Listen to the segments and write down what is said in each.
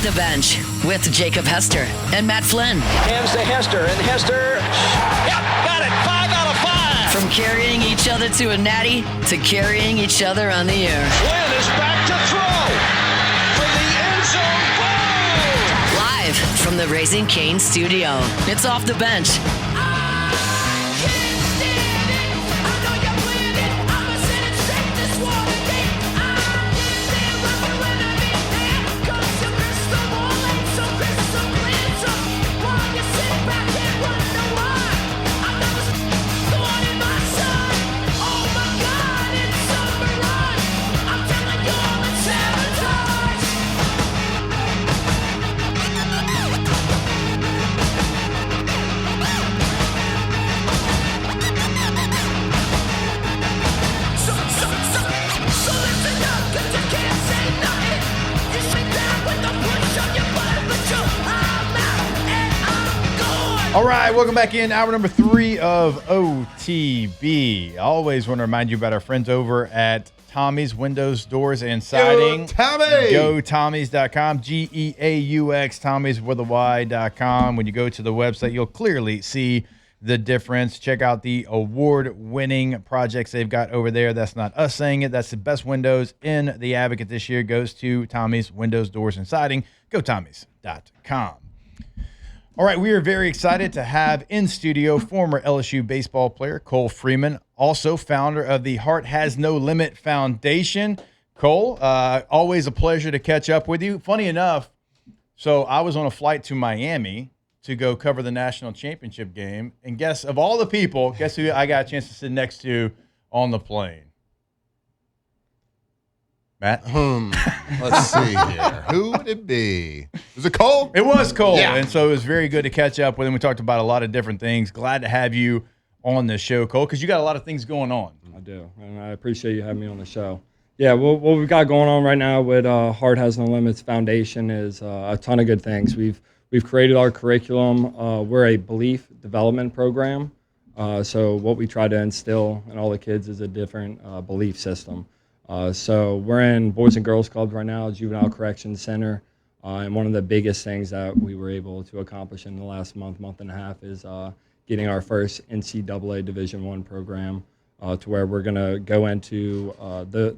the Bench with Jacob Hester and Matt Flynn. Hands to Hester, and Hester, yep, got it, 5 out of 5. From carrying each other to a natty to carrying each other on the air. Flynn is back to throw for the end zone. Boom! Live from the Raising Cane studio, it's Off the Bench. All right, welcome back in. Hour number 3 of OTB. I always want to remind you about our friends over at Tommy's Windows, Doors, and Siding. Go Tommy! GoTommys.com, G-E-A-U-X, Tommys with a Y.com. When you go to the website, you'll clearly see the difference. Check out the award-winning projects they've got over there. That's not us saying it. That's the best windows in the Advocate this year. Goes to Tommy's Windows, Doors, and Siding. GoTommys.com. All right, we are very excited to have in studio former LSU baseball player Cole Freeman, also founder of the Heart Has No Limit Foundation. Cole, always a pleasure to catch up with you. Funny enough, so I was on a flight to Miami to go cover the national championship game, and guess, of all the people, guess who I got a chance to sit next to on the plane? Matt? Let's see here. Who would it be? Was it Cole? It was Cole, Yeah. and so it was very good to catch up with him. We talked about a lot of different things. Glad to have you on the show, Cole, because you got a lot of things going on. I do, and I appreciate you having me on the show. Yeah, what we've got going on right now with Heart Has No Limits Foundation is a ton of good things. We've created our curriculum. We're a belief development program, so what we try to instill in all the kids is a different belief system. So we're in Boys and Girls Clubs right now, Juvenile Correction Center, and one of the biggest things that we were able to accomplish in the last month and a half is getting our first NCAA Division I program to where we're going to go into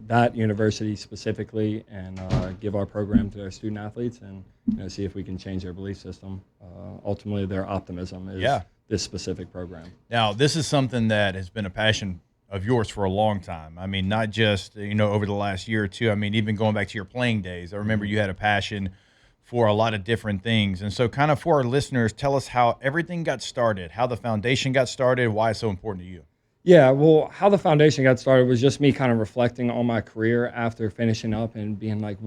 that university specifically and give our program to our student athletes and see if we can change their belief system. Ultimately, their optimism is this specific program. Now, this is something that has been a passion of yours for a long time. I mean, not just, over the last year or two. I mean, even going back to your playing days, I remember you had a passion for a lot of different things. And so kind of for our listeners, tell us how everything got started, how the foundation got started, why it's so important to you. Yeah, well, how the foundation got started was just me kind of reflecting on my career after finishing up and being like,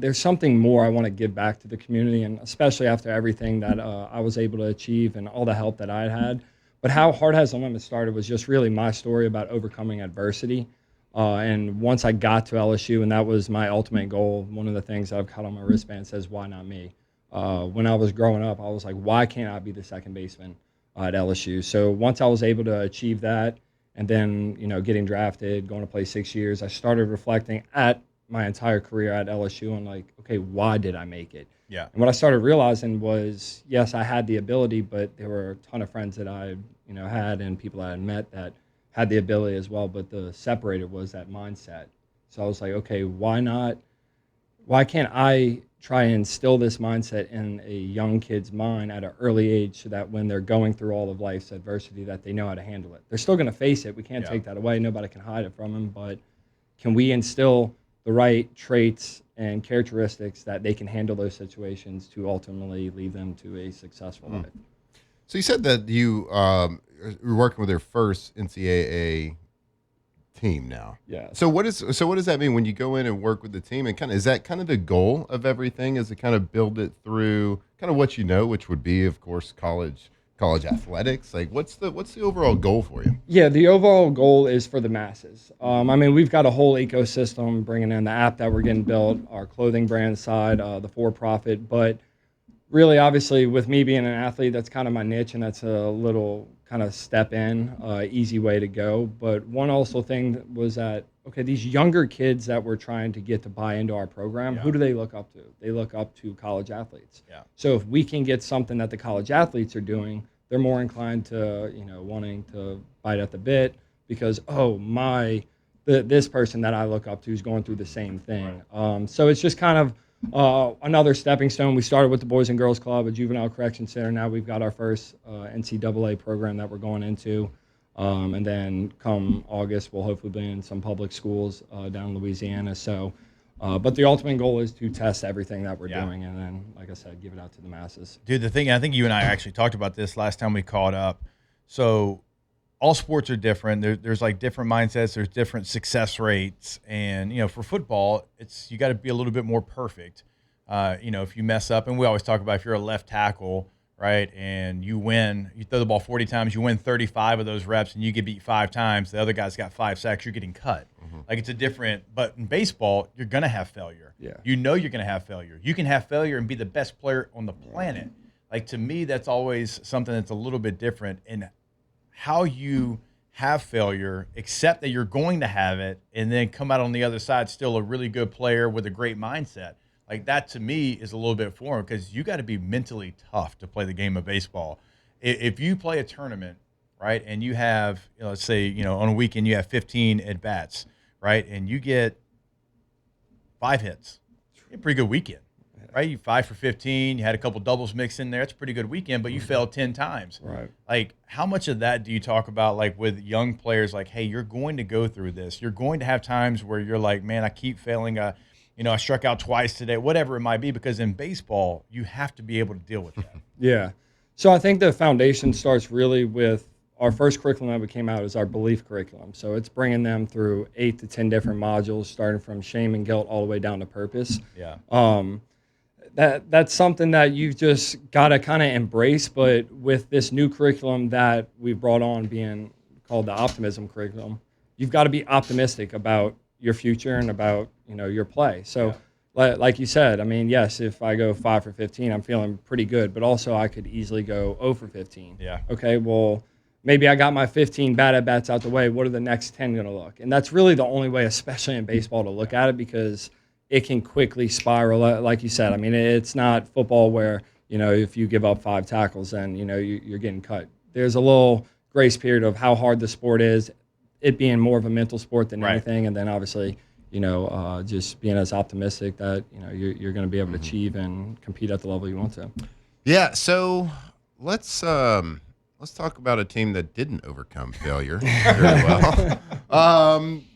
there's something more I want to give back to the community, and especially after everything that I was able to achieve and all the help that I had. But how Heart Has No Limit started was just really my story about overcoming adversity. And once I got to LSU, and that was my ultimate goal, one of the things I've got on my wristband says, why not me? When I was growing up, I was like, why can't I be the second baseman at LSU? So once I was able to achieve that, and then, getting drafted, going to play 6 years, I started reflecting at my entire career at LSU and like, okay, why did I make it? Yeah. And what I started realizing was, yes, I had the ability, but there were a ton of friends that I, had and people I had met that had the ability as well. But the separator was that mindset. So I was like, okay, why can't I try and instill this mindset in a young kid's mind at an early age so that when they're going through all of life's adversity that they know how to handle it? They're still going to face it. We can't take that away. Nobody can hide it from them. But can we instill the right traits and characteristics that they can handle those situations to ultimately lead them to a successful life? So you said that you were working with your first NCAA team now. Yeah. So what does that mean when you go in and work with the team, and is that kind of the goal of everything, is to kind of build it through kind of what you know, which would be, of course, college athletics? Like, what's the overall goal for you? Yeah, the overall goal is for the masses. We've got a whole ecosystem, bringing in the app that we're getting built, our clothing brand side, the for-profit, but really, obviously, with me being an athlete, that's kind of my niche, and that's a little kind of step in, easy way to go. But one also thing was that okay, these younger kids that we're trying to get to buy into our program, who do they look up to? They look up to college athletes. Yeah. So if we can get something that the college athletes are doing, they're more inclined to, wanting to bite at the bit because, this person that I look up to is going through the same thing. Right. So it's just kind of another stepping stone. We started with the Boys and Girls Club, a juvenile correction center. Now we've got our first NCAA program that we're going into. And then come August, we'll hopefully be in some public schools down in Louisiana. So, but the ultimate goal is to test everything that we're doing and then, like I said, give it out to the masses. Dude, the thing, I think you and I actually talked about this last time we caught up. So all sports are different. There's like different mindsets. There's different success rates. And, for football, you got to be a little bit more perfect. If you mess up, and we always talk about if you're a left tackle, right, and you throw the ball 40 times, you win 35 of those reps, and you get beat 5 times, the other guy's got 5 sacks, you're getting cut. Mm-hmm. Like it's but in baseball, you're going to have failure. Yeah. You're going to have failure. You can have failure and be the best player on the planet. Like to me, that's always something that's a little bit different in how you have failure, accept that you're going to have it, and then come out on the other side still a really good player with a great mindset. Like that to me is a little bit foreign because you got to be mentally tough to play the game of baseball. If you play a tournament, right, and you have, let's say, on a weekend you have 15 at bats, right, and you get 5 hits, you had a pretty good weekend, right? You 5 for 15, you had a couple doubles mixed in there. It's a pretty good weekend, but you failed 10 times. Right. Like how much of that do you talk about like with young players? Like, hey, you're going to go through this. You're going to have times where you're like, man, I keep failing. I struck out twice today, whatever it might be, because in baseball, you have to be able to deal with that. Yeah. So I think the foundation starts really with our first curriculum that we came out is our belief curriculum. So it's bringing them through 8 to 10 different modules, starting from shame and guilt all the way down to purpose. Yeah. That's something that you've just got to kind of embrace. But with this new curriculum that we brought on being called the optimism curriculum, you've got to be optimistic about your future and about, your play. So like you said, I mean, yes, if I go 5 for 15, I'm feeling pretty good, but also I could easily go 0 for 15. Yeah. Okay, well, maybe I got my 15 bad at-bats out the way. What are the next 10 going to look? And that's really the only way, especially in baseball, to look at it because it can quickly spiral. Like you said, I mean, it's not football where, if you give up 5 tackles, then, you're getting cut. There's a little grace period of how hard the sport is, it being more of a mental sport than anything, and then obviously, just being as optimistic that, you're going to be able to achieve and compete at the level you want to. Yeah, so let's talk about a team that didn't overcome failure very well.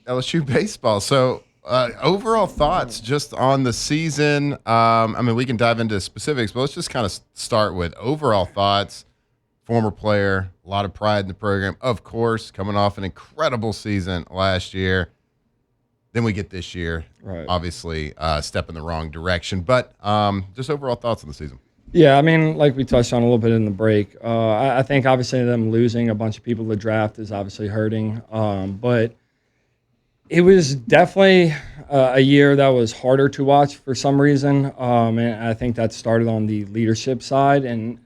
LSU baseball. So overall thoughts just on the season. I mean, we can dive into specifics, but let's just kind of start with overall thoughts. Former player, a lot of pride in the program, of course, coming off an incredible season last year. Then we get this year, right. Obviously, step in the wrong direction. But just overall thoughts on the season. Yeah, I mean, like we touched on a little bit in the break, I think obviously them losing a bunch of people to the draft is obviously hurting. But it was definitely a year that was harder to watch for some reason. And I think that started on the leadership side. And,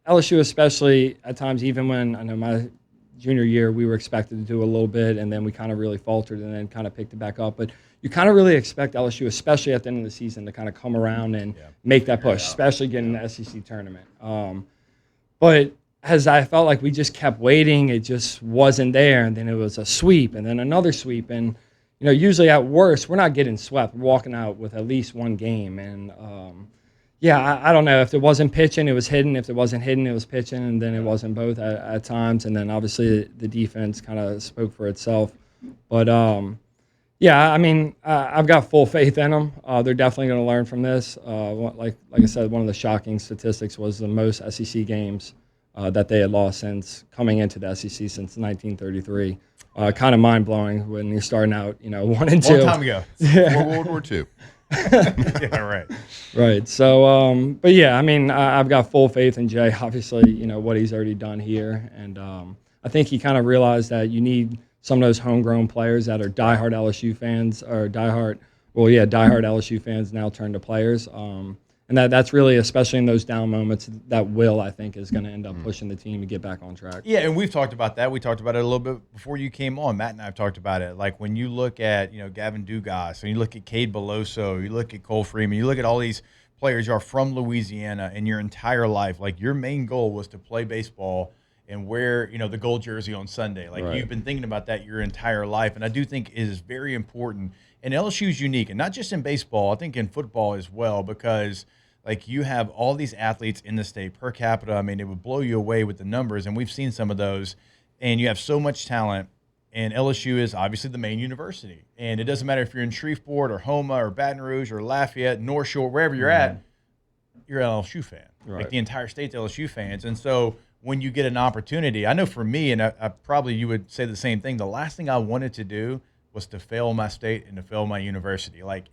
LSU especially at times, even when I know my junior year, we were expected to do a little bit, and then we kind of really faltered and then kind of picked it back up. But you kind of really expect LSU, especially at the end of the season, to kind of come around and make that push, especially getting the SEC tournament. But as I felt like we just kept waiting, it just wasn't there. And then it was a sweep and then another sweep. And, usually at worst, we're not getting swept. We're walking out with at least one game. And, I don't know. If it wasn't pitching, it was hitting. If it wasn't hitting, it was pitching. And then it wasn't both at times. And then obviously the defense kind of spoke for itself. But, I mean, I've got full faith in them. They're definitely going to learn from this. Like I said, one of the shocking statistics was the most SEC games that they had lost since coming into the SEC since 1933. Kind of mind-blowing when you're starting out, 1 and 2. Long time ago. Before World War II. Yeah, right. Right. So, but yeah, I mean, I've got full faith in Jay. Obviously, what he's already done here, and I think he kind of realized that you need some of those homegrown players that are diehard LSU fans or diehard LSU fans now turn to players. And that's really, especially in those down moments, that will, I think, is going to end up pushing the team to get back on track. Yeah, and we've talked about that. We talked about it a little bit before you came on. Matt and I have talked about it. Like when you look at, Gavin Dugas, and you look at Cade Beloso, you look at Cole Freeman, you look at all these players who are from Louisiana in your entire life. Like your main goal was to play baseball and wear, the gold jersey on Sunday. Like Right. you've been thinking about that your entire life. And I do think it is very important. And LSU is unique, and not just in baseball, I think in football as well, because like you have all these athletes in the state per capita. I mean, it would blow you away with the numbers, and we've seen some of those. And you have so much talent, and LSU is obviously the main university. And it doesn't matter if you're in Shreveport or Homa or Baton Rouge or Lafayette, North Shore, wherever you're at, you're an LSU fan. Right. Like the entire state's LSU fans. And so when you get an opportunity, I know for me, and I probably you would say the same thing, the last thing I wanted to do was to fail my state and to fail my university. Like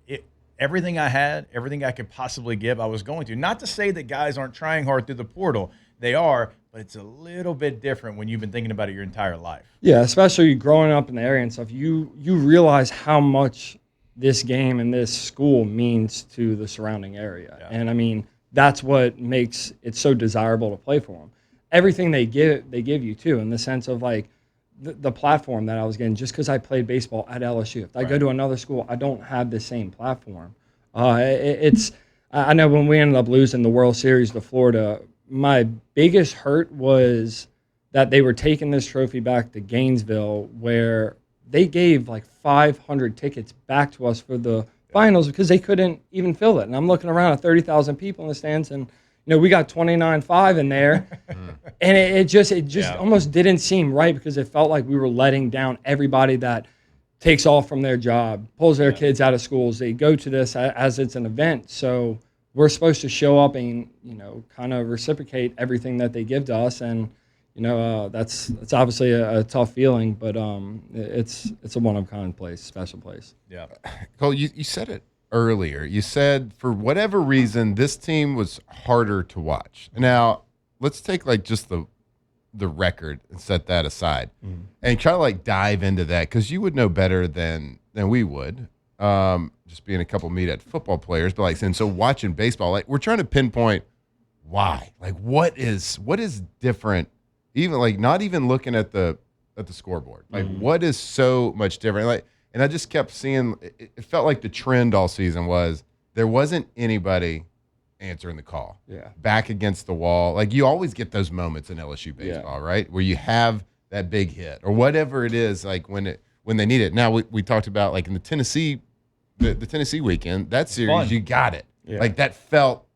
everything I had, everything I could possibly give, I was going to. Not to say that guys aren't trying hard through the portal. They are, but it's a little bit different when you've been thinking about it your entire life. Yeah, especially growing up in the area and stuff, you realize how much this game and this school means to the surrounding area. Yeah. And I mean, that's what makes it so desirable to play for them. Everything they give you too, in the sense of like the platform that I was getting just because I played baseball at LSU. If I go to another school, I don't have the same platform. I know when we ended up losing the World Series to Florida, my biggest hurt was that they were taking this trophy back to Gainesville, where they gave like 500 tickets back to us for the finals because they couldn't even fill it. And I'm looking around at 30,000 people in the stands, and we got 29.5 in there, and it just almost didn't seem right because it felt like we were letting down everybody that takes off from their job, pulls their kids out of schools. They go to this as it's an event, so we're supposed to show up and kind of reciprocate everything that they give to us, and that's obviously a tough feeling, but it's a one-of-a-kind place, special place. Yeah. Cole, you said it earlier. You said for whatever reason this team was harder to watch. Now let's take like just the record and set that aside and try to like dive into that, because you would know better than we would, just being a couple meathead football players, but like saying, so watching baseball, like we're trying to pinpoint why, like what is different, even like not even looking at the scoreboard, like what is so much different, like. And I just kept seeing, it felt like the trend all season was there wasn't anybody answering the call. Yeah. Back against the wall. Like you always get those moments in LSU baseball, right? Where you have that big hit or whatever it is, like when they need it. Now we talked about like in the Tennessee weekend, that series, fun. You got it. Yeah. Like that felt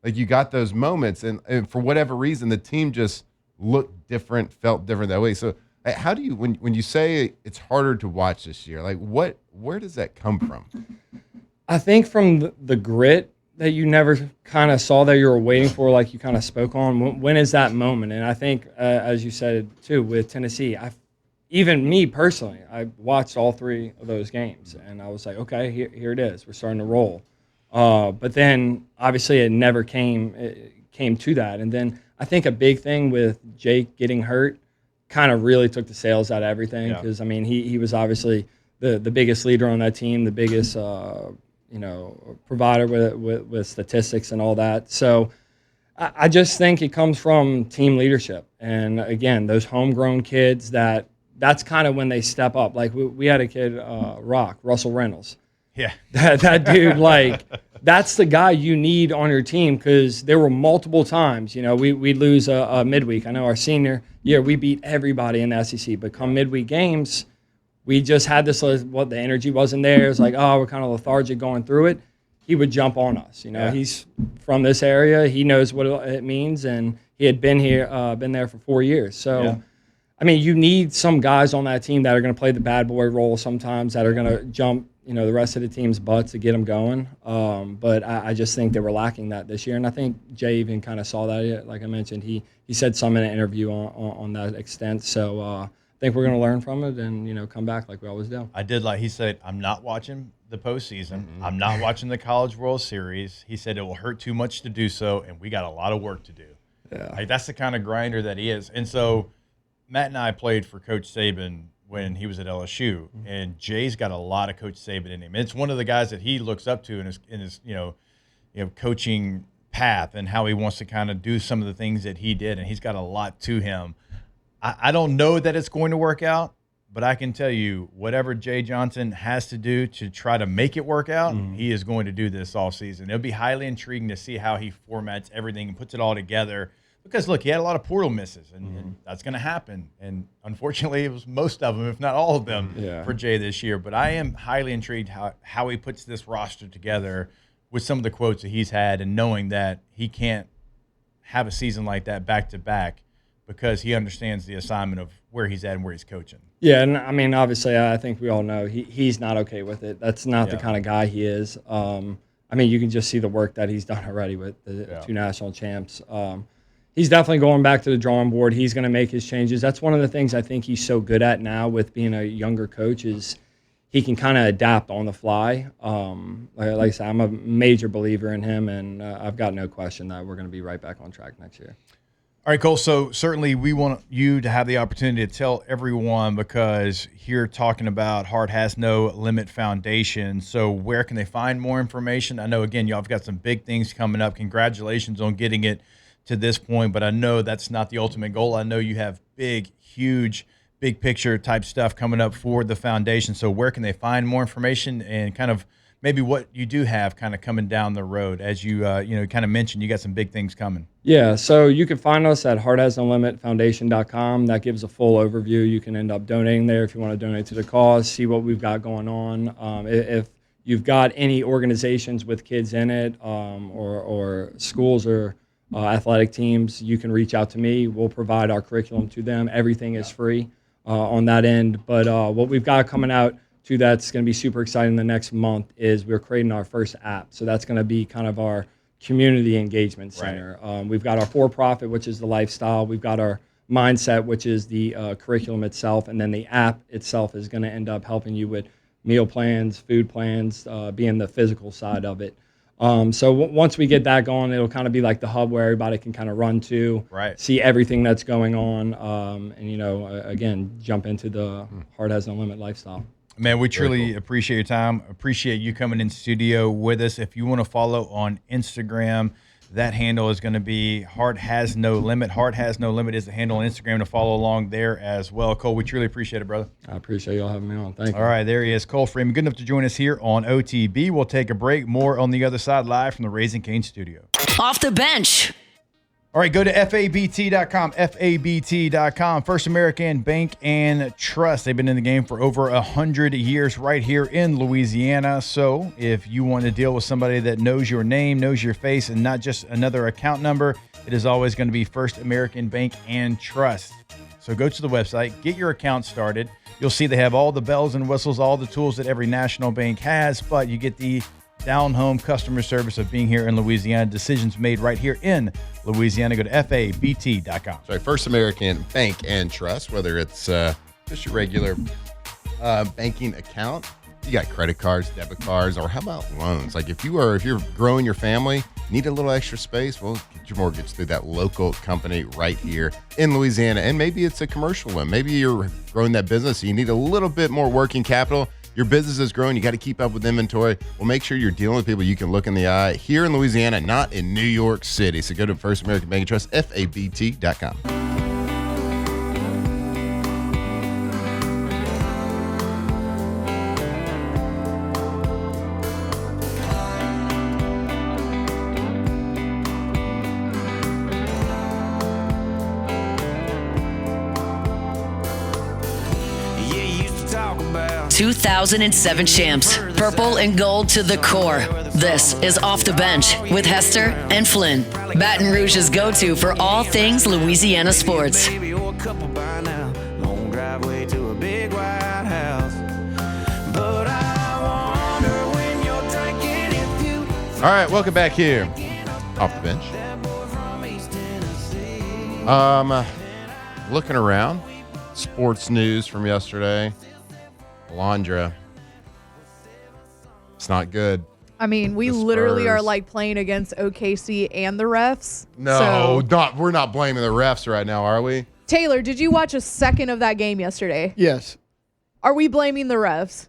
like you got those moments, and for whatever reason, the team just looked different, felt different that way. So how do you, when you say it's harder to watch this year, like where does that come from? I think from the grit that you never kind of saw that you were waiting for, like you kind of spoke on. When is that moment? And I think, as you said too, with Tennessee, even me personally, I watched all three of those games, and I was like, okay, here it is. We're starting to roll. But then obviously it never came to that. And then I think a big thing with Jake getting hurt kind of really took the sails out of everything, because I mean he was obviously the biggest leader on that team, the biggest provider with statistics and all that. So I just think it comes from team leadership, and again those homegrown kids that's kind of when they step up. Like we had a kid, Russell Reynolds. Yeah. That dude, like, that's the guy you need on your team, because there were multiple times, we'd lose a midweek. I know our senior year, we beat everybody in the SEC, but come midweek games, we just had this, the energy wasn't there. It's like, oh, we're kind of lethargic going through it. He would jump on us. He's from this area. He knows what it means, and he had been there for 4 years. So, I mean, you need some guys on that team that are going to play the bad boy role sometimes, that are going to jump the rest of the team's butts to get them going. But I just think they were lacking that this year. And I think Jay even kind of saw that. Like I mentioned, he said some in an interview on that extent. So I think we're going to learn from it and, come back like we always do. I did, like he said, I'm not watching the postseason. I'm not watching the College World Series. He said it will hurt too much to do so, and we got a lot of work to do. Yeah. Like, that's the kind of grinder that he is. And so Matt and I played for Coach Saban when he was at LSU, and Jay's got a lot of Coach Saban in him. It's one of the guys that he looks up to in his coaching path and how he wants to kind of do some of the things that he did, and he's got a lot to him. I don't know that it's going to work out, but I can tell you whatever Jay Johnson has to do to try to make it work out, he is going to do this all season. It'll be highly intriguing to see how he formats everything and puts it all together. Because, look, he had a lot of portal misses, and that's going to happen. And unfortunately, it was most of them, if not all of them, for Jay this year. But I am highly intrigued how he puts this roster together with some of the quotes that he's had, and knowing that he can't have a season like that back-to-back because he understands the assignment of where he's at and where he's coaching. Yeah, and I mean, obviously, I think we all know he's not okay with it. That's not the kind of guy he is. I mean, you can just see the work that he's done already with the 2 national champs. He's definitely going back to the drawing board. He's going to make his changes. That's one of the things I think he's so good at now with being a younger coach is he can kind of adapt on the fly. Like I said, I'm a major believer in him, and I've got no question that we're going to be right back on track next year. All right, Cole. So certainly we want you to have the opportunity to tell everyone, because here talking about Heart Has No Limit Foundation. So where can they find more information? I know, again, y'all have got some big things coming up. Congratulations on getting it to this point, but I know that's not the ultimate goal. I know you have big, huge, big picture type stuff coming up for the foundation. So where can they find more information and kind of maybe what you do have kind of coming down the road as you kind of mentioned you got some big things coming? Yeah, so you can find us at hearthasnolimitfoundation.com. That gives a full overview. You can end up donating there if you want to donate to the cause, see what we've got going on. If you've got any organizations with kids in it or schools or athletic teams, you can reach out to me. We'll provide our curriculum to them. Everything is free on that end. But what we've got coming out too that's going to be super exciting the next month is we're creating our first app. So that's going to be kind of our community engagement center. Right. We've got our for-profit, which is the lifestyle. We've got our mindset, which is the curriculum itself. And then the app itself is going to end up helping you with meal plans, food plans, being the physical side of it. So once we get that going, it'll kind of be like the hub where everybody can kind of run to, see everything that's going on, and, again, jump into the Heart Has No Limit lifestyle. Man, we truly appreciate your time. Appreciate you coming in studio with us. If you want to follow on Instagram, that handle is going to be Heart Has No Limit. Heart Has No Limit is the handle on Instagram to follow along there as well. Cole, we truly appreciate it, brother. I appreciate y'all having me on. Thank you. All right, there he is, Cole Freeman. Good enough to join us here on OTB. We'll take a break. More on the other side, live from the Raising Cane studio. Off the bench. All right, go to FABT.com, FABT.com. First American Bank and Trust. They've been in the game for over 100 years right here in Louisiana. So if you want to deal with somebody that knows your name, knows your face, and not just another account number, it is always going to be First American Bank and Trust. So go to the website, get your account started. You'll see they have all the bells and whistles, all the tools that every national bank has, but you get the down-home customer service of being here in Louisiana. Decisions made right here in Louisiana. Go to FABT.com. Sorry, First American Bank and Trust, whether it's just your regular banking account, you got credit cards, debit cards, or how about loans? Like if you're growing your family, need a little extra space, well, get your mortgage through that local company right here in Louisiana. And maybe it's a commercial one. Maybe you're growing that business, so you need a little bit more working capital. Your business is growing. You got to keep up with inventory. Well, make sure you're dealing with people you can look in the eye here in Louisiana, not in New York City. So go to First American Bank and Trust, FABT.com. Yeah, you used to talk about 2007 champs, purple and gold to the core. This is Off the Bench with Hester and Flynn, Baton Rouge's go-to for all things Louisiana sports. baby or a couple by now. Long driveway to a big white house. But I wonder when you're drinking if you All right, welcome back here. Off the bench. that boy from East Tennessee. Looking around, sports news from yesterday. Alondra, it's not good. I mean, we The literally are Spurs. like playing against OKC and the refs. No, So, we're not blaming the refs right now, are we? Taylor, did you watch a second of that game yesterday? Yes. Are we blaming the refs?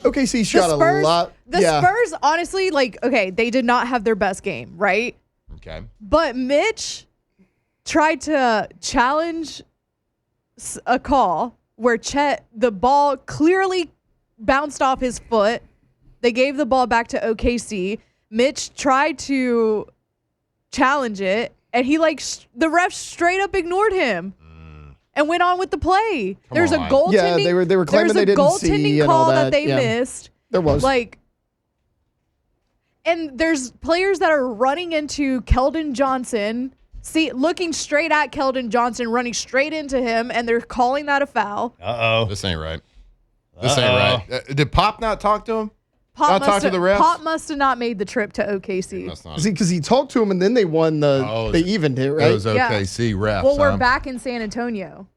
OKC shot a lot. The Spurs, honestly, like, okay, they did not have their best game, right? Okay. But Mitch tried to challenge a call where the ball clearly bounced off his foot. They gave the ball back to OKC. Mitch tried to challenge it, and he the ref straight up ignored him and went on with the play. There's a goaltending. Yeah, they were claiming they didn't see goaltending and all call that. they missed. There was and there's players that are running into Keldon Johnson, looking straight at Keldon Johnson, running straight into him, and they're calling that a foul. This ain't right. This ain't right. Did Pop not talk to him? Pop talk to the refs? Pop must have not made the trip to OKC. because he talked to him and then they won they evened it, right? Those OKC refs. Well, we're back in San Antonio.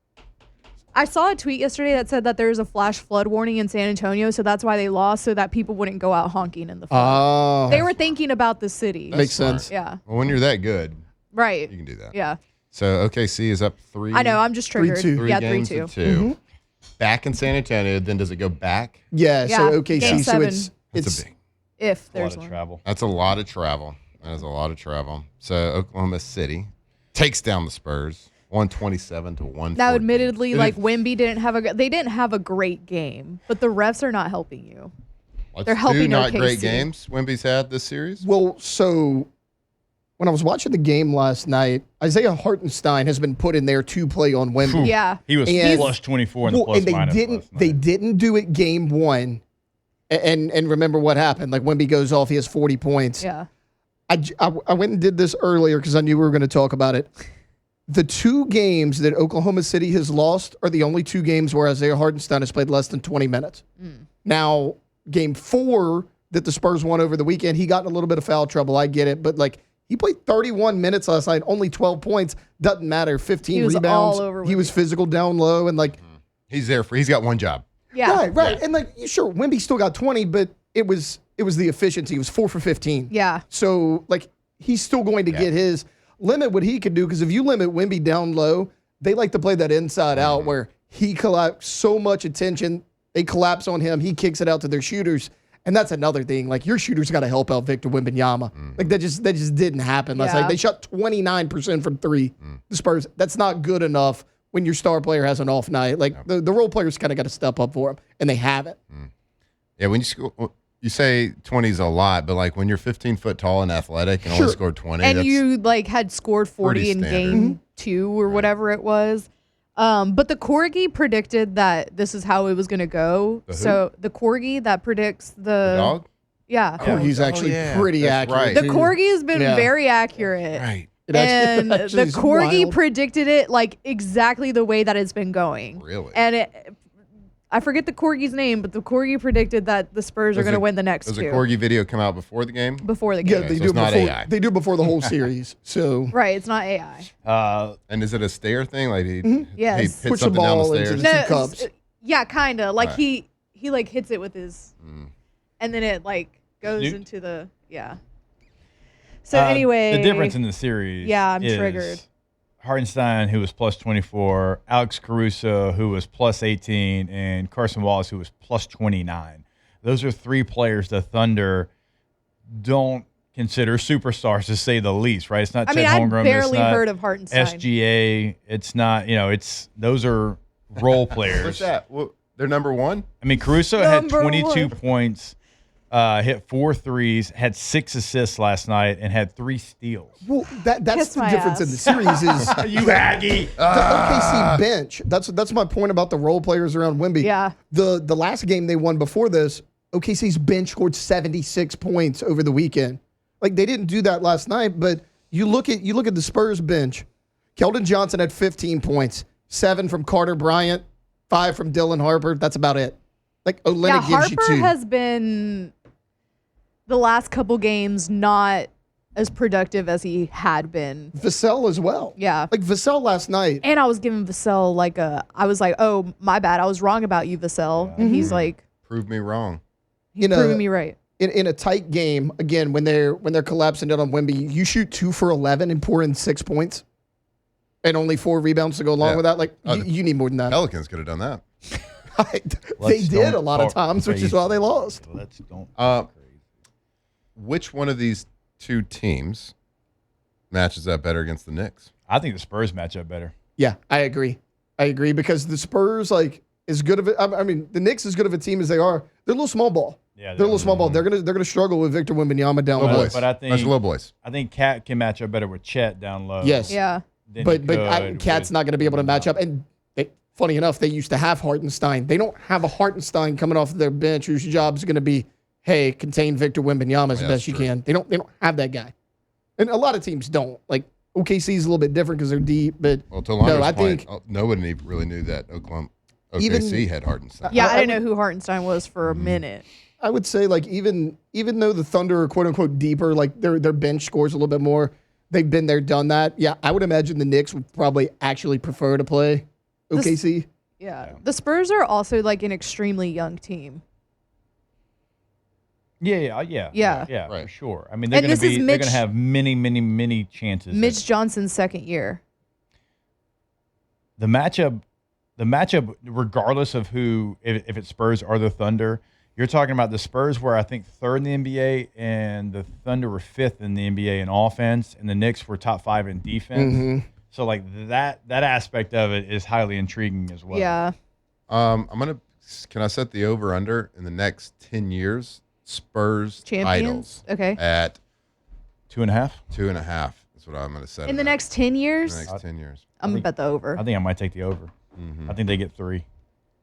I saw a tweet yesterday that said that there was a flash flood warning in San Antonio, so that's why they lost, so that people wouldn't go out honking in the flood. Oh. They were thinking about the city. Makes sense. Yeah. Well, when you're that good, Right. you can do that. Yeah. So OKC is up 3. I know. I'm just triggered. 3-2. Three Yeah, games 3-2. to 2. Back in San Antonio. Then does it go back? Yeah, Yeah, so OKC, game so 7. That's a big. If A lot there's of one. travel. That's a lot of travel. That is a lot of travel. So Oklahoma City takes down the Spurs, 127 to 114. Now, admittedly, Wemby didn't have a great game, but the refs are not helping you. They're helping Two not OKC. great games Wemby's had this series. Well, so when I was watching the game last night, Isaiah Hartenstein has been put in there to play on Wemby. Yeah. He was And- plus 24 in the plus and they minus didn't last night. they didn't do it game 1. And remember what happened. Like Wemby goes off, he has 40 points. Yeah. I went and did this earlier because I knew we were going to talk about it. The 2 games that Oklahoma City has lost are the only 2 games where Isaiah Hartenstein has played less than 20 minutes. Now, game 4 that the Spurs won over the weekend, he got in a little bit of foul trouble. I get it. But, he played 31 minutes last night, only 12 points. Doesn't matter. 15 He was rebounds. all over He was physical down low and, He's got one job. Yeah. Right. And sure, Wemby still got 20, but it was the efficiency. It was 4 for 15. Yeah. So he's still going to get his limit what he could do, because if you limit Wemby down low, they like to play that inside out where he collects so much attention, they collapse on him, he kicks it out to their shooters. And that's another thing. Your shooters got to help out Victor Wembanyama. That just didn't happen last night. They shot 29% from 3. The Spurs. That's not good enough when your star player has an off night. The role players kind of got to step up for him, and they haven't. Yeah, when you say 20 is a lot, but when you're 15 foot tall and athletic and only scored 20, And that's you had scored 40 in standard. game 2 or whatever it was. But the Corgi predicted that this is how it was going to go. The who? So the Corgi that predicts the dog. Yeah. Corgi's actually pretty That's accurate. The right. Corgi has been Yeah. very accurate. Right. And actually the is Corgi wild. predicted it exactly the way that it's been going. Really? And I forget the Corgi's name, but the Corgi predicted that the Spurs are going to win the next Does 2 a Corgi video come out before the game? before the Yeah, game. they so do it's not before AI. they do before the whole series. So Right, it's not AI. And is it a stair thing? He Yes. hits Push the something down the ball into stairs? the- Two cups. Yeah, kind of. Right. He hits it with his, and then it goes Snoot? into the So anyway, the difference in the series. Yeah, I'm is triggered. Hartenstein, who was plus 24, Alex Caruso, who was plus 18, and Carson Wallace, who was plus 29. Those are 3 players the Thunder don't consider superstars, to say the least, right? It's not I Chet mean, I Holmgren. barely it's not heard of Hartenstein. SGA. It's not, those are role players. What's that? Well, they're number 1? I mean, Caruso had Number 22 one. points, hit 4 threes, had 6 assists last night, and had 3 steals. well, that's Kiss the my difference in ass. the series is You Aggie! the OKC bench. That's my point about the role players around Wemby. Yeah. The last game they won before this, OKC's bench scored 76 points over the weekend. They didn't do that last night, but you look at the Spurs bench. Keldon Johnson had 15 points, 7 from Carter Bryant, 5 from Dylan Harper. That's about it. Olynyk gives you Harper 2. has been the last couple games not as productive as he had been. Vassell as well. Yeah. Vassell last night. And I was giving Vassell I was like, oh, my bad. I was wrong about you, Vassell. And he's Prove me wrong. he's proving me right. In a tight game, again, when they're collapsing it on Wemby, you shoot 2 for 11 and pour in 6 points, and only 4 rebounds to go along with that. Oh, You need more than that. Pelicans could have done that. They did don't a lot of talk times, which is crazy. why they lost. Let's don't. Which one of these two teams matches up better against the Knicks? I think the Spurs match up better. Yeah, I agree. Because the Spurs, like, as good of a, I mean, the Knicks, as good of a team as they are, they're a little small ball. Yeah, they're a little small ball. They're gonna struggle with Victor Wembanyama down Low low. boys. But I Bunch think of low boys. I think Cat can match up better with Chet down low. Yes. Yeah. than But he Cat's could not going to be able to match Wembanyama. up. And funny enough, they used to have Hartenstein. They don't have a Hartenstein coming off their bench whose job is going to be, hey, contain Victor Wembanyama as Yeah, best you that's true. can. They don't have that guy, and a lot of teams don't. Like OKC is a little bit different because they're deep, but Well, to Alondra's I point, think nobody really knew that OKC Even- had Hardenstein. Yeah, I I didn't know who Hartenstein was for a minute. I would say like even though the Thunder are quote unquote deeper, like their bench scores a little bit more. They've been there, done that. Yeah, I would imagine the Knicks would probably actually prefer to play OKC. Yeah. The Spurs are also like an extremely young team. Yeah, Right. for sure. I mean, they're And going to this is be. They're Mitch- going to have many chances. Mitch Johnson's second year. The matchup, regardless of who, if it's Spurs or the Thunder, you're talking about the Spurs were, I think, third in the NBA, and the Thunder were fifth in the NBA in offense, and the Knicks were top 5 in defense. Mm-hmm. So, like that aspect of it is highly intriguing as well. Yeah. Can I set the over under in the next 10 years? Spurs Champions. titles Okay. at 2.5. 2.5. That's what I'm going to set. In the it at. next 10 In years, the next 10 years. I'm going to bet the over. I think I might take the over. I think they get 3.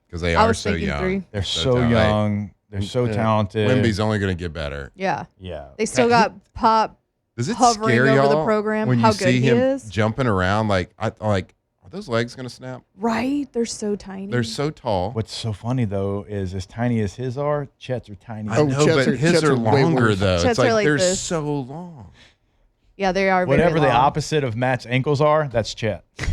Because they I are was so thinking young. 3. They're so talented. young. They're so talented. Wemby's only going to get better. Yeah. Yeah. They still got Pop. Does it Hovering scare over the y'all program, when how you good see he him is? jumping around? Like, are those legs going to snap? Right? They're so tiny. They're so tall. What's so funny though is as tiny as his are, Chet's are tiny. I Oh, know, Chet's but his Chet's are are way longer worse. though. Chet's It's like are like they're this. so long. Yeah, they are very Whatever the long. opposite of Matt's ankles are, that's Chet. You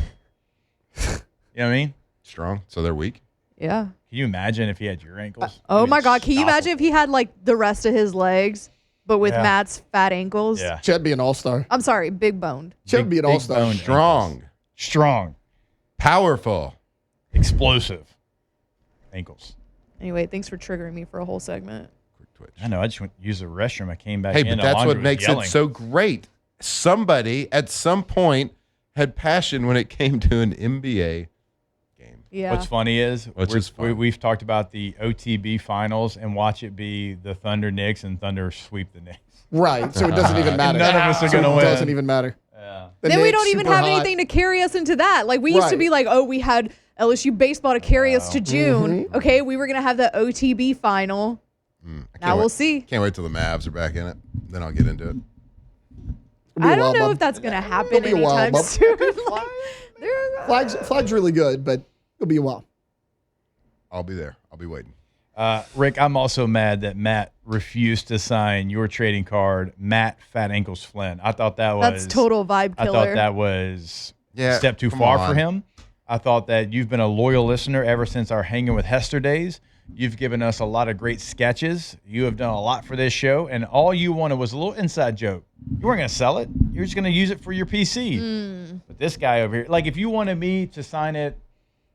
know what I mean? Strong. So they're weak. Yeah. Can you imagine if he had your ankles? Oh You'd my God. Can you stop imagine him. if he had like the rest of his legs, but with Yeah. Matt's fat ankles? Yeah. Chet be an all-star. I'm sorry, big boned. Chet be an Big all-star. boned Strong. ankles. Strong. Powerful. Explosive. Ankles. Anyway, thanks for triggering me for a whole segment. Quick twitch. I know. I just went to use the restroom. I came back Hey, in. but that's Alondra what was makes yelling. it so great. Somebody at some point had passion when it came to an NBA game. Yeah. What's funny is Which is fun. we've talked about the OTB finals and watch it be the Thunder Knicks and Thunder sweep the Knicks. Right. So it doesn't even matter. None of us are So gonna it win. doesn't even matter. Yeah. The Then we Knicks, don't even super have hot. anything to carry us into that. Like we used to Right. be like, oh, we had LSU baseball to carry us to June. Mm-hmm. Okay, we were gonna have the OTB final. I can't Now we'll wait- see. Can't wait till the Mavs are back in it. Then I'll get into it. It'll be I a don't while, know bub. if that's gonna happen It'll be a while, anytime bub. soon. Like, they're- Flag's really good, but it'll be a while. I'll be there. I'll be waiting. Rick, I'm also mad that Matt refused to sign your trading card, Matt Fat Ankles Flynn. I thought that was That's total vibe I killer. thought that was Yeah, a step too come far on. for him. I thought that you've been a loyal listener ever since our Hanging with Hester days. You've given us a lot of great sketches. You have done a lot for this show, and all you wanted was a little inside joke. You weren't going to sell it. You were just going to use it for your PC. But this guy over here, like if you wanted me to sign it,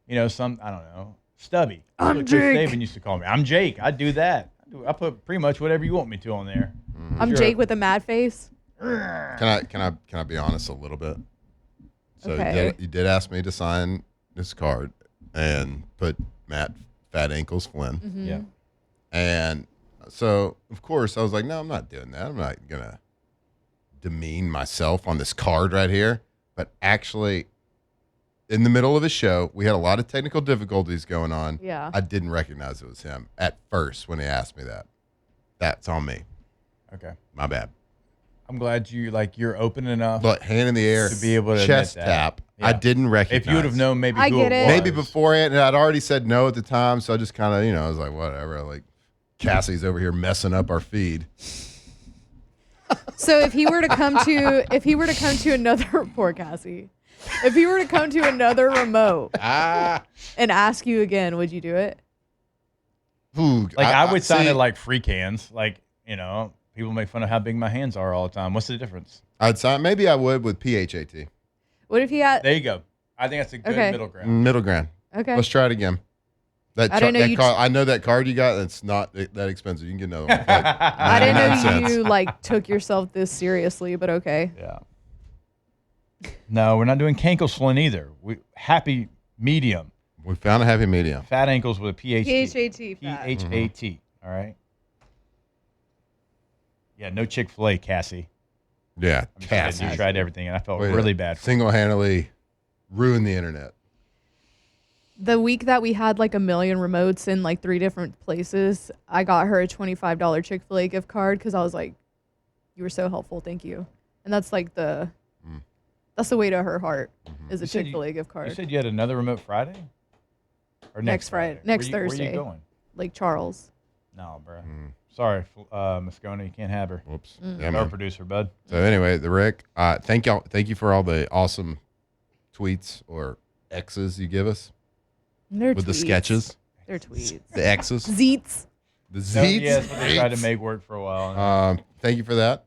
I don't know, Stubby. That's what Chris Jake. Saban used to call me. I'm Jake. I do that. I put pretty much whatever you want me to on there. I'm Sure. Jake with a mad face. Can I be honest a little bit? So Okay. you did ask me to sign this card and put Matt Fat Ankles Flynn. Mm-hmm. Yeah. And so, of course, I was like, no, I'm not doing that. I'm not going to demean myself on this card right here. But actually, in the middle of the show, we had a lot of technical difficulties going on. Yeah. I didn't recognize it was him at first when he asked me that. That's on me. Okay. My bad. I'm glad you're open enough. But hand in the air, To be able to chest admit that. tap. Yeah. I didn't recognize. If you would have known maybe I who get it it. was. Maybe beforehand, and I'd already said no at the time, so I just kind of, I was like, whatever. Like, Cassie's over here messing up our feed. So if he were to come to another poor Cassie, if he were to come to another remote and ask you again, would you do it? Ooh, Like I would sign see, it like free cans. Like, people make fun of how big my hands are all the time. What's the difference? I'd sign. Maybe I would with PHAT. What if he had? There you go. I think that's a good Okay. middle ground. Middle ground. Okay. Let's try it again. That I didn't know you. I know that card you got. That's not that expensive. You can get another one. For like I didn't 99 know cents. you like took yourself this seriously, but okay. Yeah. No, we're not doing cankle either. Happy medium. We found a happy medium. Fat ankles with a PHT. PHAT. fat. PHAT. All right. Yeah, no Chick-fil-A, Cassie. Yeah, I'm just kidding. You tried everything, and I felt really bad for you. Single-handedly ruined the internet. The week that we had like 1 million remotes in like 3 different places, I got her a $25 Chick-fil-A gift card because I was like, "You were so helpful, thank you." And that's like that's the way to her heart is a Chick-fil-A gift card. You said you had another remote Friday? Or next Friday? Next Where Thursday. you going? Lake Charles. No, bro. Sorry, Moscona, you can't have her. Whoops. Mm. Yeah, Our man. producer, bud. So anyway, the Rick, thank you for all the awesome tweets or X's you give us They're with the tweets. sketches, They're tweets. the X's, Zeets. the No, Z's. yeah, that's what they tried to make work for a while. Thank you for that,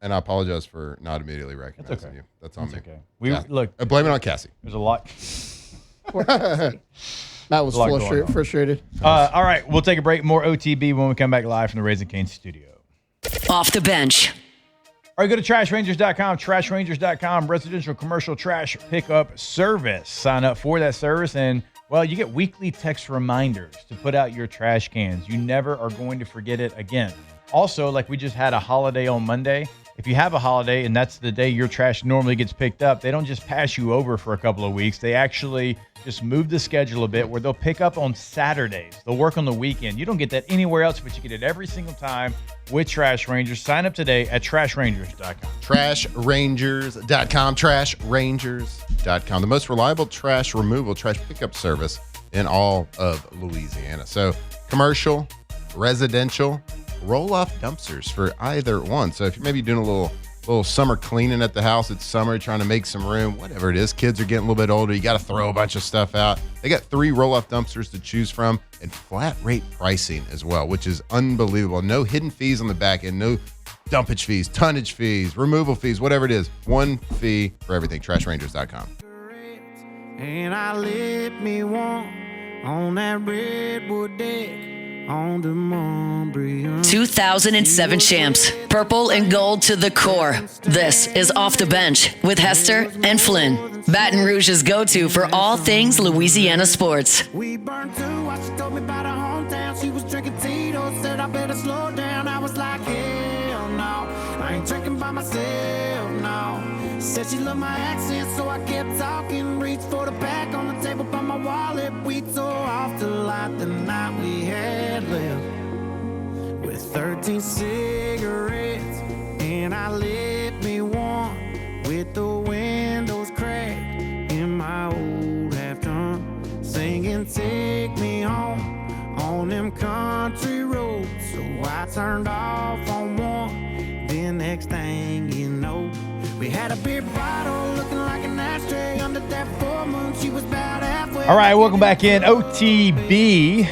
and I apologize for not immediately recognizing okay. you. That's on It's me. okay. We Yeah. look. I blame it on Cassie. There's a lot. Matt was A lot going on. frustrated. All right, we'll take a break. More OTB when we come back live from the Raising Cane's studio. Off the bench. All right, go to trashrangers.com, trashrangers.com, residential commercial trash pickup service. Sign up for that service, and, well, you get weekly text reminders to put out your trash cans. You never are going to forget it again. Also, like we just had a holiday on Monday. If you have a holiday and that's the day your trash normally gets picked up, they don't just pass you over for a couple of weeks. They actually just move the schedule a bit where they'll pick up on Saturdays. They'll work on the weekend. You don't get that anywhere else, but you get it every single time with Trash Rangers. Sign up today at trashrangers.com. Trashrangers.com, trashrangers.com, the most reliable trash removal, trash pickup service in all of Louisiana. So commercial, residential, roll-off dumpsters for either one. So if you're maybe doing a little summer cleaning at the house, it's summer, trying to make some room, whatever it is, kids are getting a little bit older, you got to throw a bunch of stuff out. They got 3 roll-off dumpsters to choose from and flat rate pricing as well, which is unbelievable. No hidden fees on the back end, no dumpage fees, tonnage fees, removal fees, whatever it is. One fee for everything. Trashrangers.com. And I lit me one on that redwood deck on the Montbriand. 2007 champs, purple and gold to the core. This is Off the Bench with Hester and Flynn. Baton Rouge's go-to for all things Louisiana sports. We burned through while she told me about her hometown. She was drinking Tito's, said I better slow down. I was like, hell no, I ain't drinking by myself, no. Said she loved my accent, so I kept talking. Reached for the pack on the table by my wallet. We tore off the light the night we had left with 13 cigarettes, and I lit me one with the windows cracked in my old half-ton, singing "Take Me Home" on them country roads. So I turned off on one, then next thing you know, we had a beer bottle looking like an ashtray under that full moon. She was about halfway. All right, welcome back in OTB.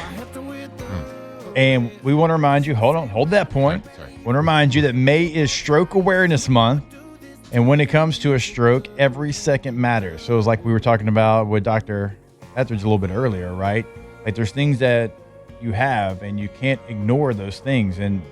And we want to remind you, hold that point. Sorry. Want to remind you that May is Stroke Awareness Month. And when it comes to a stroke, every second matters. So it's like we were talking about with Dr. Etheridge a little bit earlier, right? Like there's things that you have and you can't ignore those things. And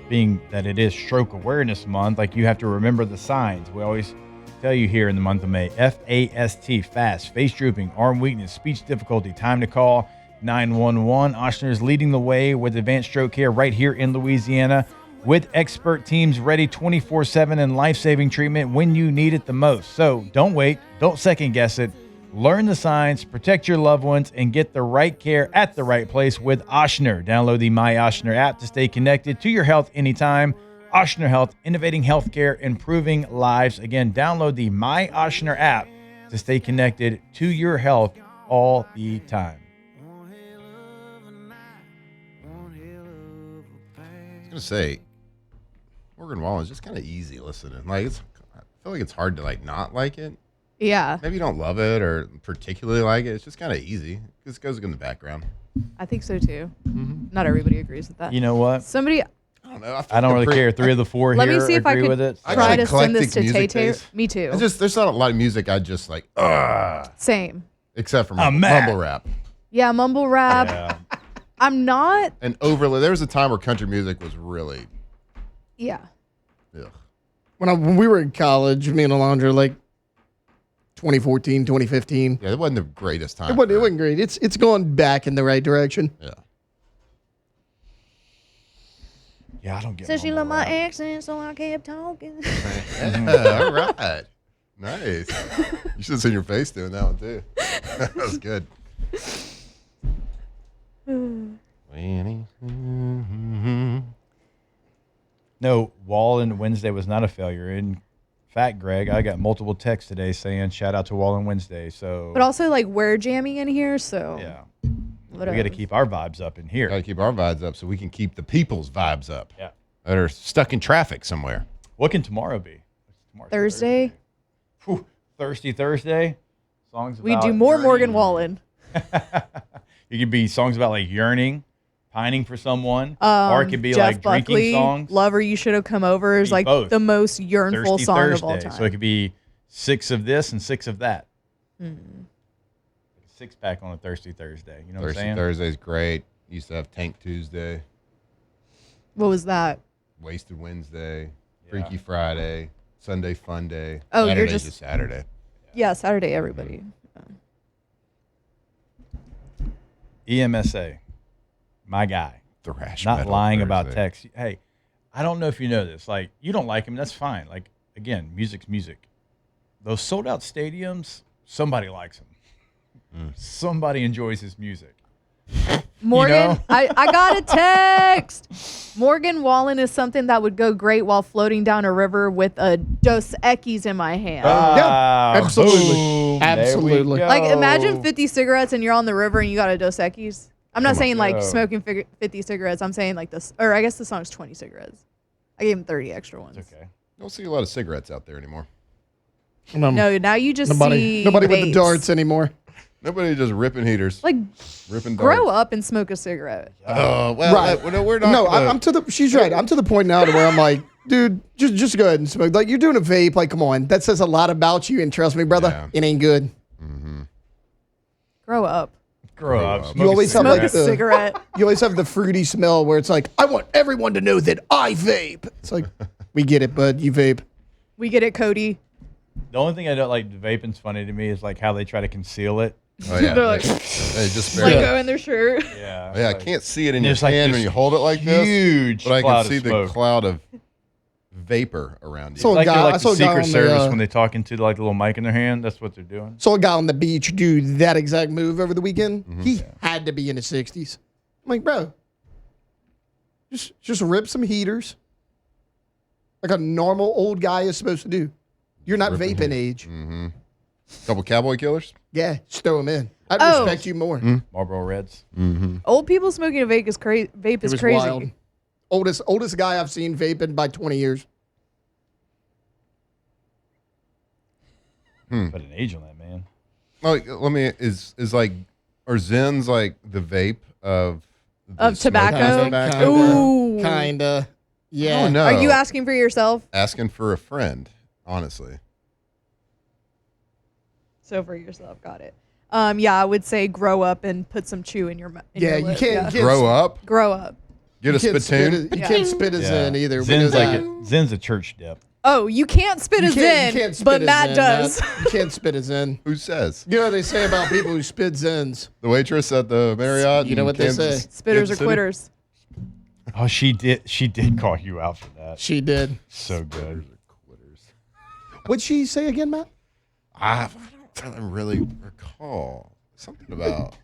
being that it is Stroke Awareness Month, like you have to remember the signs. We always tell you here in the month of May, FAST, fast, face drooping, arm weakness, speech difficulty, time to call 911. Ochsner is leading the way with advanced stroke care right here in Louisiana with expert teams ready 24/7 and life-saving treatment when you need it the most. So don't wait, don't second guess it. Learn the signs, protect your loved ones, and get the right care at the right place with Ochsner. Download the My Ochsner app to stay connected to your health anytime. Ochsner Health, innovating healthcare, improving lives. Again, download the My Ochsner app to stay connected to your health all the time. I was going to say, Morgan Wallen is just kind of easy listening. Like, I feel like it's hard to not like it. Yeah, Maybe you don't love it or particularly like it. It's just kind of easy. It just goes in the background. I think so too. Not everybody agrees with that. You know what? Somebody, I don't know. I don't really care. 3 of the 4 let here me see if I agree could with it. I try got to send this eclectic to music Tay-Tay. taste. Me too. There's not a lot of music I just like, Same. except for Matt. mumble rap. Yeah, mumble rap. Yeah. I'm not. And overly, there was a time where country music was really, Yeah. ugh. When we were in college, me and Alondra, like 2014, 2015. Yeah, it wasn't the greatest time. It wasn't great. It's going back in the right direction. Yeah. Yeah, I don't get Said she mumble loved my rap. accent, so I kept talking. Yeah, all right. Nice. You should have seen your face doing that one, too. That was good. No, Wallen Wednesday was not a failure. In fact, Greg, I got multiple texts today saying shout out to Wallen Wednesday. So, But also, like, we're jamming in here, so. yeah, Whatever. we got to keep our vibes up in here. Got to keep our vibes up so we can keep the people's vibes up Yeah. that are stuck in traffic somewhere. What can tomorrow be? Tomorrow's Thursday. Whew, Thirsty Thursday. Songs. We about do more yearning. Morgan Wallen. It could be songs about like yearning, pining for someone, or it could be Jeff like Buckley, drinking songs. Lover, You Should Have Come Over is Be like both. the most yearnful Thirsty song Thursday. of all time. So it could be 6 of this and 6 of that. Hmm. 6-pack on a Thirsty Thursday. You know what I'm Thirsty saying? Thursday's great. Used to have Tank Tuesday, What was that? Wasted Wednesday, Yeah. Freaky Friday, Sunday Fun Day. Oh, you're Saturday's just- just Saturday. Yeah, Saturday, everybody. EMSA, my guy. Thrash Not Metal lying about Thursday. text. Hey, I don't know if you know this. Like, you don't like him, that's fine. Like, again, music's music. Those sold out stadiums, somebody likes him. Somebody enjoys his music. Morgan, know? I got a text. Morgan Wallen is something that would go great while floating down a river with a Dos Equis in my hand. Ah, absolutely. boom. There we Absolutely. go. Like, imagine 50 cigarettes and you're on the river and you got a Dos Equis. I'm not saying like go. smoking 50 cigarettes. I'm saying like this, or I guess the song's 20 cigarettes. I gave him 30 extra ones. Okay. Don't see a lot of cigarettes out there anymore. No, now you just see Nobody with the vapes. darts anymore. Nobody just ripping heaters. Like, ripping grow darts. up and smoke a cigarette. Oh, well, Right. we're not. No, gonna- I'm to the. She's right. I'm to the point now to where I'm like, dude, just go ahead and smoke. Like, you're doing a vape. Like, come on, that says a lot about you. And trust me, brother, Yeah. it ain't good. Grow up. Grow up. up. Smoke You always have Smoke like a the. cigarette. You always have the fruity smell where it's like, I want everyone to know that I vape. It's like, we get it, bud. You vape. We get it, Cody. The only thing I don't like, vaping's funny to me, is like how they try to conceal it. Oh, yeah. They're like- They just Like barely. go in their shirt. Yeah. Yeah, I like, can't see it in and your there's like hand this when you hold it like this. huge But I cloud can see of the smoke. cloud of vapor around you. So- Like guy- they're I like saw the a guy Secret on the, Service when they talk into like the little mic in their hand. That's what they're doing. Saw a guy on the beach do that exact move over the weekend. Mm-hmm. He had to be in his 60s. I'm like, bro, just rip some heaters like a normal old guy is supposed to do. You're not Ripping vaping age. Couple cowboy killers. Yeah, just throw them in. I'd Oh. respect you more. Marlboro Reds. Old people smoking a vape is crazy. Vape It is was crazy. wild. Oldest guy I've seen vaping by 20 years. Put an age on that, man. Oh, let me is like are Zens like the vape of the Of tobacco? smoking Kinda, tobacco? Ooh. Kinda. Yeah. Oh no! Are you asking for yourself? asking for a friend? Honestly, So for yourself, got it. Yeah, I would say grow up and put some chew in your mouth. Yeah, you can't get grow up, Grow up. get a spittoon. You can't spit his in either. We Zen's know like that. Zen's a church dip. Oh, you can't spit You us can't- you in, can't spit but his Matt in, does. Matt. You can't spit his in. Who says? You know what they say about people who spit Zens? The waitress at the Marriott. You know in what they Kansas- say. Spitters Kansas or City? quitters. Oh, she did call you out for that. She did. So good. What'd she say again, Matt? I don't really recall something about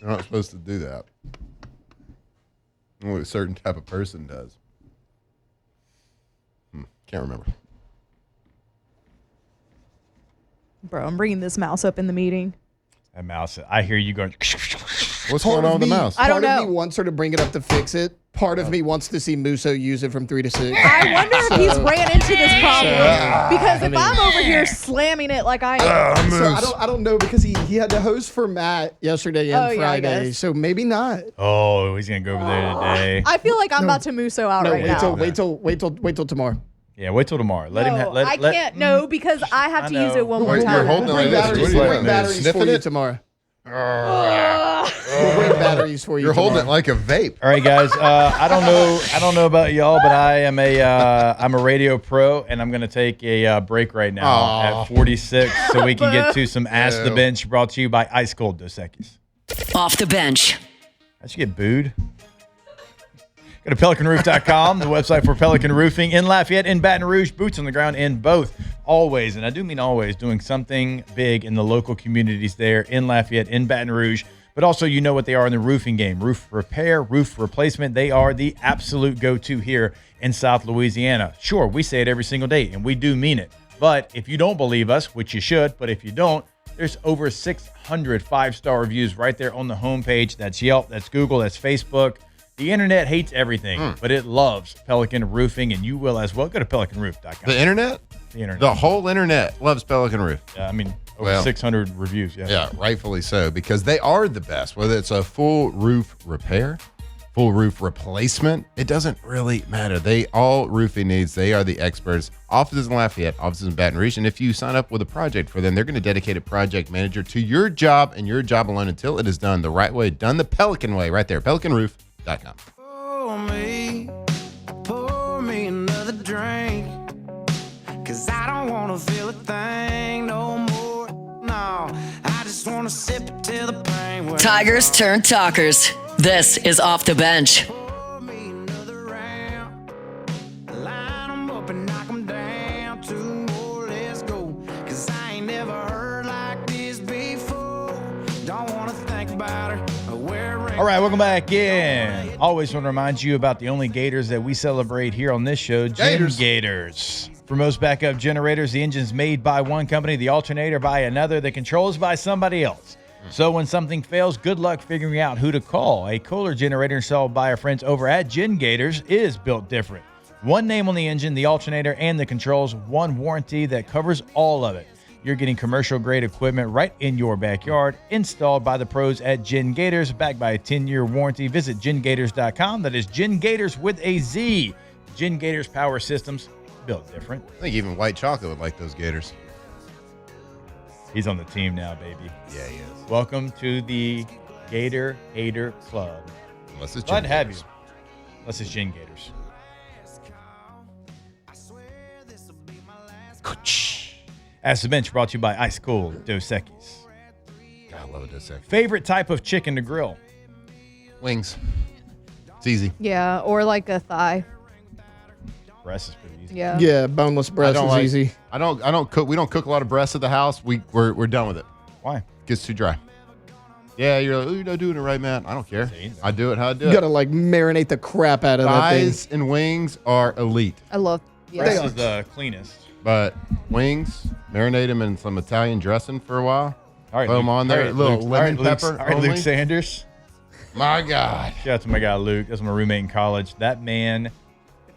you're not supposed to do that. Only a certain type of person does. Can't remember. Bro, I'm bringing this mouse up in the meeting. That mouse. I hear you going. What's going on with the mouse? I don't Part of know. me wants her to bring it up to fix it. Part of me wants to see Musso use it from 3 to 6. I wonder if he's ran into this problem because if I'm over here slamming it like I am, So I don't know because he had to host for Matt yesterday and Oh, yeah, I Friday. guess. So maybe not. Oh, he's gonna go over there today. I feel like I'm about to Musso out No, right now. wait till tomorrow. Yeah, wait till tomorrow. Let him. No, Let, I let, can't. No, because I have I to use know. it one more Wait, time. you're holding it like Bring this. batteries, What are you bring doing? batteries Sniffing for you it? tomorrow. We'll bring batteries for you. You're holding it tomorrow. like a vape. All right, guys. I don't know about y'all, but I'm a radio pro, and I'm gonna take a break right now at 46, so we can get to some Ask the Bench, brought to you by Ice Cold Dos Equis. Off the bench. I should get booed. Go to PelicanRoof.com, the website for Pelican Roofing in Lafayette, in Baton Rouge, boots on the ground in both. Always, and I do mean always, doing something big in the local communities there in Lafayette, in Baton Rouge. But also, you know what they are in the roofing game. Roof repair, roof replacement. They are the absolute go-to here in South Louisiana. Sure, we say it every single day, and we do mean it. But if you don't believe us, which you should, but if you don't, there's over 600 five-star reviews right there on the homepage. That's Yelp, that's Google, that's Facebook. The internet hates everything, but it loves Pelican Roofing, and you will as well. Go to pelicanroof.com. The internet? The internet. The whole internet loves Pelican Roof. Yeah, I mean, over 600 reviews. Yeah. Yeah, rightfully so, because they are the best. Whether it's a full roof repair, full roof replacement, it doesn't really matter. They all roofing needs. They are the experts. Offices in Lafayette, offices in Baton Rouge. And if you sign up with a project for them, they're going to dedicate a project manager to your job and your job alone until it is done the right way, done the Pelican way, right there. PelicanRoof.com. Pour me another drink. Cause I don't wanna feel a thing no more. No, I just wanna sip it till the pain wears Tigers turn talkers. This is Off the Bench. Pour me another round. Line 'em up and knock 'em down. 2 more, let's go. Cause I ain't never heard like this before. Don't wanna think about her or wear a ring. All right, welcome back in. Always want to remind you about the only Gators that we celebrate here on this show, Gin Gators. For most backup generators, the engine's made by one company, the alternator by another, the controls by somebody else. So when something fails, good luck figuring out who to call. A Kohler generator installed by our friends over at Gin Gators is built different. One name on the engine, the alternator, and the controls, one warranty that covers all of it. You're getting commercial-grade equipment right in your backyard, installed by the pros at Gin Gators, backed by a 10-year warranty. Visit GinGators.com. That is Gin Gators with a Z. Gin Gators Power Systems, built different. I think even white chocolate would like those Gators. He's on the team now, baby. Yeah, he is. Welcome to the Gator Hater Club. Unless it's Glad to Gin have you. Gators. Unless it's Gin Gators. As the Bench brought to you by Ice Cold Dos Equis. God, I love a Dos Equis. Favorite type of chicken to grill? Wings. It's easy. Yeah, or like a thigh. Breast is pretty easy. Yeah. Yeah, boneless breast is easy. I don't cook. We don't cook a lot of breasts at the house. We're done with it. Why? Gets too dry. Yeah, you're like, oh, you're not doing it right, man. I don't care. See? I do it how I do You it. gotta like marinate the crap out of that thing. Thighs and wings are elite, I love. Breast Yeah. is the cleanest. but wings, marinate them in some Italian dressing for a while. All right, Throw 'em Luke. on there, All right, little Luke. lemon All right, pepper Luke. All right, only. Luke Sanders. My God. Shout out to my guy Luke. That's my roommate in college. That man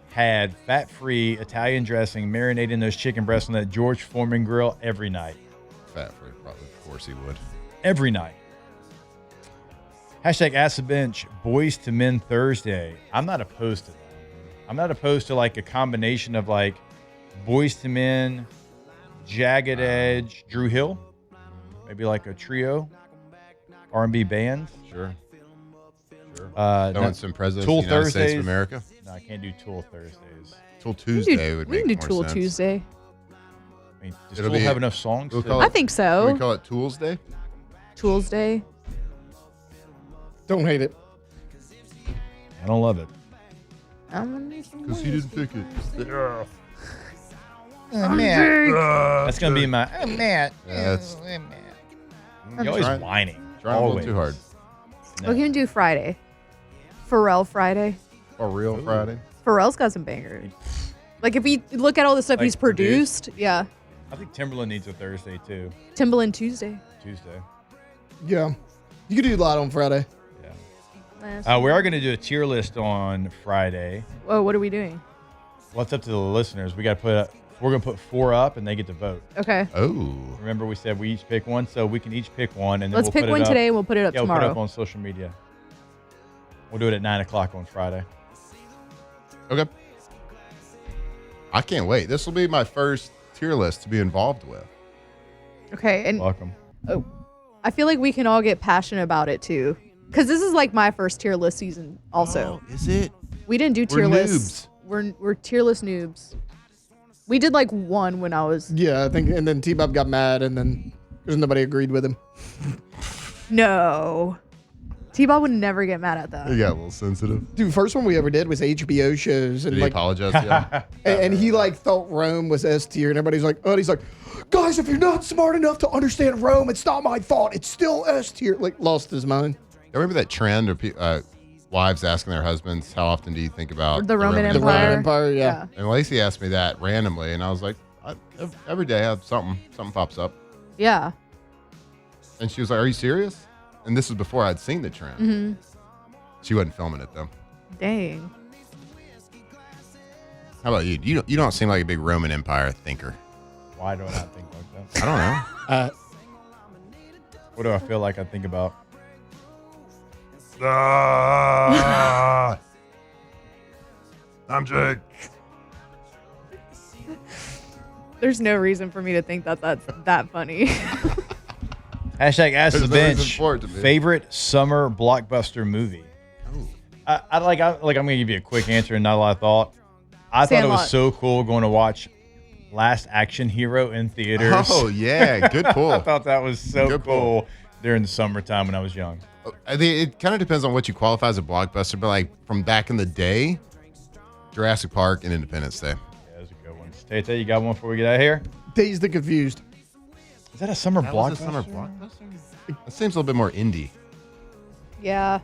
had fat-free Italian dressing marinating those chicken breasts on that George Foreman grill every night. Fat free, probably. Of course he would. Every night. Hashtag Ask the Bench, Boys to Men Thursday. I'm not opposed to that. I'm not opposed to like a combination of like Boys to Men, Jagged Edge, Drew Hill. Maybe like a trio, R&B band. Sure. Sure. No, some presidents Tool of the United States Thursdays. of America. No, I can't do Tool Thursdays. Tool We Tuesday would can make do more Tool sense. Tuesday. I mean, does It'll Tool be- have enough songs? we'll to- call I it- think Can so. we call it Tools Day? Tools Day. Don't hate it. I don't love it. Because he didn't pick it. That's gonna be my. Oh, Matt. That's You're always trying- whining. trying a little Always. too hard. We can do Friday. Pharrell Friday. Or real Friday. Pharrell's got some bangers. Like if you look at all the stuff Like he's produced, yeah. I think Timberland needs a Thursday too. Timbaland Tuesday. Tuesday. Yeah. You could do a lot on Friday. Yeah. We are gonna do a tier list on Friday. Oh, what are we doing? Well, it's up to the listeners. We got to we're gonna put 4 up, and they get to vote. Okay. Oh. Remember, we said we each pick one, so we can each pick one, and then Let's we'll pick put one it up. today and we'll put it up Yeah, we'll tomorrow. put it up on social media. We'll do it at 9:00 on Friday. Okay. I can't wait. This will be my first tier list to be involved with. Okay. And Welcome. I feel like we can all get passionate about it too. Because this is like my first tier list season also. Oh, is it? We didn't do We're tier lists. We're tier list noobs. We did like one when I was. Yeah, I think, and then T-Bob got mad, and then because nobody agreed with him. No. T-Bob would never get mad at that. You got a little sensitive. Dude, first one we ever did was HBO shows, and Did he like, apologize? Yeah. and he like thought Rome was S tier, and everybody's like, oh, and he's like, guys, if you're not smart enough to understand Rome, it's not my fault. It's still S tier. Like, lost his mind. I remember that trend of wives asking their husbands, how often do you think about The Roman The Empire. Roman Empire, yeah. And Lacey asked me that randomly, and I was like, every day I have something pops up. Yeah. And she was like, are you serious? And this was before I'd seen the trend. Mm-hmm. She wasn't filming it, though. Dang. How about you? You don't seem like a big Roman Empire thinker. Why do I not think like that? I don't know. What do I feel like I think about? I'm Jake. There's no reason for me to think that that's that funny. Hashtag Ask the There's no reason Bench. for it to be. Favorite summer blockbuster movie? I'm gonna give you a quick answer and not a lot of thought. I thought it Sandlot. was so cool going to watch Last Action Hero in theaters. Oh, yeah. Good pull. I thought that was so Good cool pull. during the summertime when I was young. I think it kind of depends on what you qualify as a blockbuster, but like from back in the day, Jurassic Park and Independence Day. Yeah, those are good ones. Tay, you got one before we get out of here? Dazed and Confused. Is that a summer That was blockbuster? a summer blockbuster? That seems a little bit more indie. Yeah.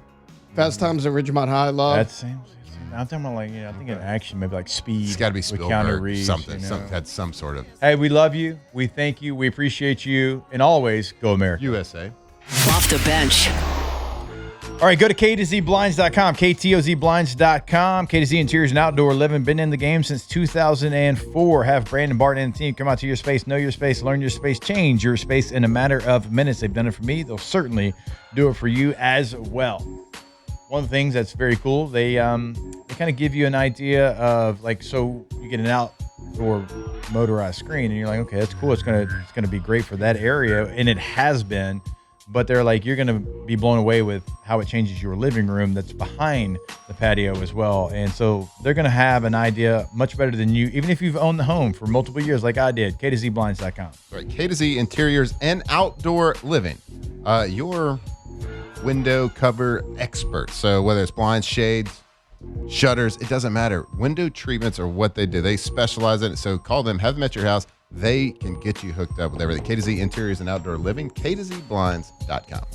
Fast Times at Ridgemont High, Love. That seems. I'm talking about I think in action, maybe like Speed. It's got to be with Keanu Spielberg, Reeves, something. you know. Had some sort of Hey, we love you. We thank you. We appreciate you. And always go America. USA. Off the bench. All right, go to K2ZBlinds.com, KTOZBlinds.com. K2Z Interiors and Outdoor Living. Been in the game since 2004. Have Brandon Barton and the team come out to your space, know your space, learn your space, change your space in a matter of minutes. They've done it for me. They'll certainly do it for you as well. One of the things that's very cool, they kind of give you an idea of so you get an outdoor motorized screen and you're like, okay, that's cool. It's gonna be great for that area, and it has been. But they're like, you're gonna be blown away with how it changes your living room that's behind the patio as well. And so they're gonna have an idea much better than you, even if you've owned the home for multiple years, like I did. K2ZBlinds.com. Right, K2Z Interiors and Outdoor Living. Your window cover expert. So whether it's blinds, shades, shutters, it doesn't matter. Window treatments are what they do. They specialize in it. So call them, have them at your house. They can get you hooked up with everything. K2Z Interiors and Outdoor Living, K2ZBlinds.com.